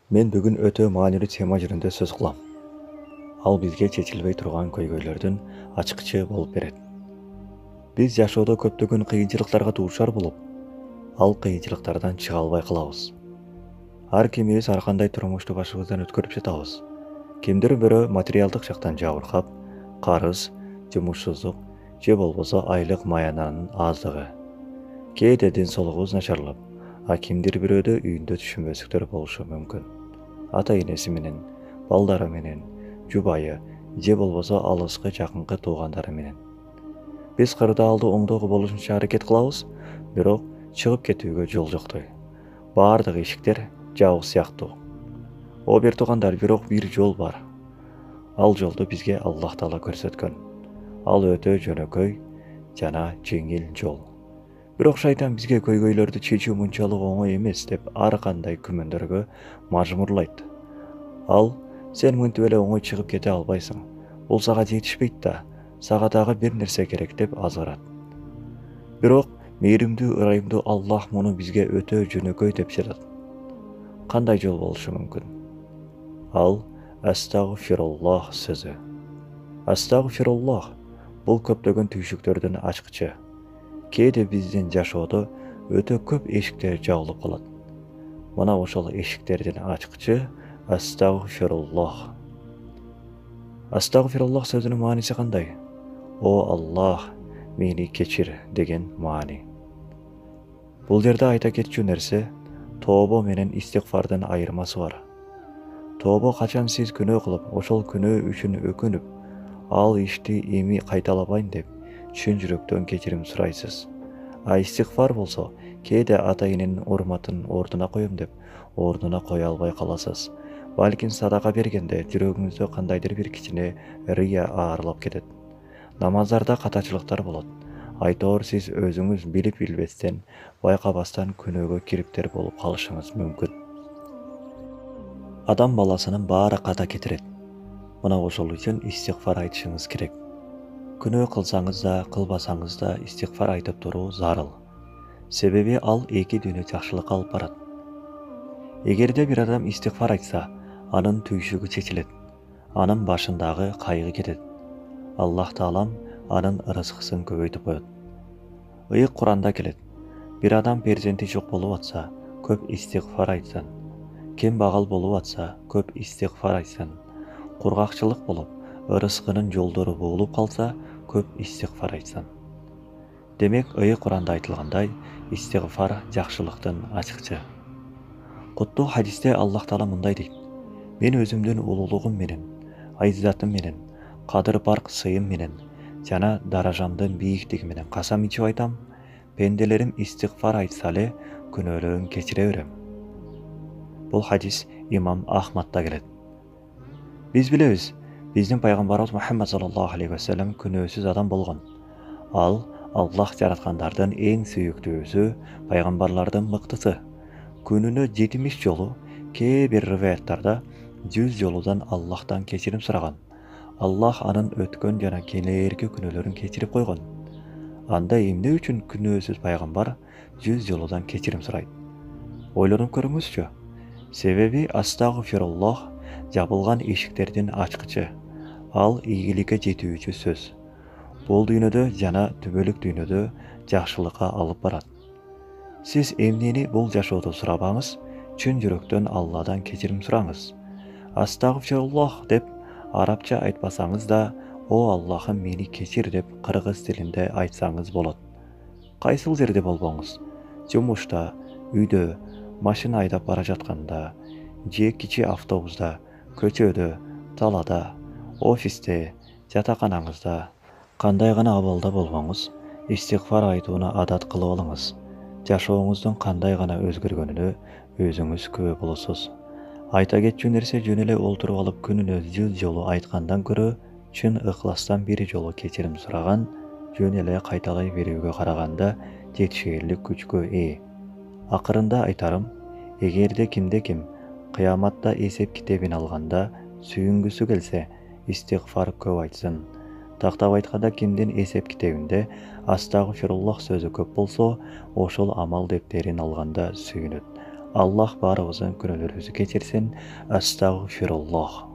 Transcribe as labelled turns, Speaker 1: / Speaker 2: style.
Speaker 1: Мен бүгін өтө маанилүү тема жөнүндө сөз кылам. Ал бизге чечилбей турган көйгөйлөрдүн ачкычы болуп берет. Биз жашоодо көптөгөн кыйынчылыктарга дуушар болуп, ал кыйынчылыктардан чыга албай калабыз. Ар кимибиз ар кандай турмушту башыбыздан өткөрүп жатабыз. Кимдир бирөө материалдык жактан жабыркап, карыз, жумушсуздук же болбосо айлык маянанын аздыгы. Кээде ден соолугубуз начарлап, кимдир бирөөдө үйүндө түшүнбөстүктөр болушу мүмкүн. Ата энеси менен, балдары менен, жубайы же болбосо алыскы жакынкы туугандары менен. Биз кырдаалды оңдоого болушунча аракет кылабыз, бирок чыгып кетүүгө жол жоктой. Баардык эшиктер жабык сыяктуу. О бир туугандар, бирок бир жол бар. Ал жолду бизге Аллах Таала көрсөткөн. Ал өтө жөнөкөй жана жеңил жол. Бирок шайтан бизге көйгөйлөрдү чечүү мынчалык оңой эмес деп ар кандай күмөндөргө мажбурлайт. Ал сен мынтип эле оңой чыгып кете албайсың. Бул сага жетишпейт да, сага дагы бир нерсе керек деп азгырат. Бирок мээримдүү, ырайымдуу Аллах муну бизге өтө жөнөкөй деп жатат. Кандай жол болушу мүмкүн? Ал астагфируллах сөзү. Астагфируллах бул көптөгөн түйшүктөрдүн ачкычы. Кээде биздин жашоодо өтө көп эшиктер жабылып калат. Мына ошол эшиктердин ачкычы астагфируллах. Астагфируллах сөзүнүн мааниси кандай? О Аллах, мени кечир деген маани. Бул жерде айта кетчү нерсе, тообо менен истигфардын айырмасы бар. Тообо качан сиз күнөө кылып, ошол күнөө үчүн өкүнүп, ал ишти эми кайталабайм деп чын жүрөктөн кечирим сурайсыз. Истигфар болсо, кээде ата эненин урматын ордуна коем деп, ордуна кое албай каласыз. Балким садака бергенде жүрөгүңүздө кандайдыр бир кичине рыя аарылап кетет. Намаздарда катачылыктар болот. Айтор сиз өзүңүз билип билбестен, байкабастан күнөөгө кириптер болуп калышыңыз мүмкүн. Адам баласынын баары ката кетирет. Мына ошол үчүн истигфар айтышыңыз керек. Күнөө кылсаңыз да, кылбасаңыз да истигфар айтып туруу зарыл. Себеби ал эки дүйнө жакшылыкка алып барат. Эгерде бир адам истигфар айтса, анын түйшүгү чечилет. Анын башындагы кайгы кетет. Аллах Таалам анын ырыскысын көбөйтүп коет. Ыйык Куранда келет. Бир адам перзенти жок болуп атса, көп истигфар айтсын. Кем багал болуп атса, көп истигфар айтсын. Кургакчылык болуп, ырыскынын жолдору бугулуп калса, көп истигфар айтсын. Демек, Ыйык Куранда айтылгандай, истигфар жакшылыктын ачкычы. Куттуу хадисте Аллах Таала мындай дейт: Мен өзүмдүн улуулугум менен, айзатым менен, кадыр барк сыйым менен жана даражамдын бийиктиги менен касам ичип айтам, пенделерим истигфар айтса эле күнөөлөрүн кечире берем. Бул хадис имам Ахмадта келет. Биз билебиз, биздин пайгамбарыбыз Мухаммад саллаллаху алейхи ва саллям күнөөсүз адам болгон. Ал Аллах жараткандардын эң сүйүктүүсү, пайгамбарлардын мыктысы. Күнүнө 70 жолу, кээ бир риваяттарда 100 жолудан Аллахтан кечирим сураган. Аллах анын өткөн жана келээрки күнөөлөрүн кечирип койгон. Анда эмне үчүн күнөөсүз пайгамбар 100 жолудан кечирим сурайт? Ойлонуп көрүңүзчү. Себеби астагфируллах жабылган эшиктердин ачкычы. Ал ийгиликке жетүүчү сөз. Бул дүйнөдө жана түбөлүк дүйнөдө жакшылыкка алып барат. Сиз эмнени бул жашоодо сурабаңыз, чын жүрөктөн Алладан кечирим сураңыз. Астагфируллах деп арабча айтпасаңыз да, о Аллахым мени кечир деп кыргыз тилинде айтсаңыз болот. Кайсыл жерде болбоңуз, жумушта, үйдө, машина айдап бара жатканда, же кичи автобуста, көчөдө, талада, офисте, жатаканаңызда, кандай гана абалда болбоңуз, истигфар айтууну адат кылып алыңыз. Жашооңуздун кандай гана өзгөргөнүнө өзүңүз күбө болосуз. Айта кетчү нерсе, жөн эле олтуруп алып күнүнө 100 жолу айткандан көрө, чын ыхластан бир жолу кечирим сураган, жөн эле кайталай берүүгө караганда жетишээрлик күчкө ээ. Акырында айтарым, эгерде кимде-ким кыяматта эсеп китебин алганда сүйүнгүсү келсе, истигфар көп айтсын. Тактап айтканда, кимдин эсеп китебинде астагфируллах сөзү көп болсо, ошол амал дептерин алганда сүйүнөт. Allah barыбыздың күнәләребезне кечирсен. Астагфируллах.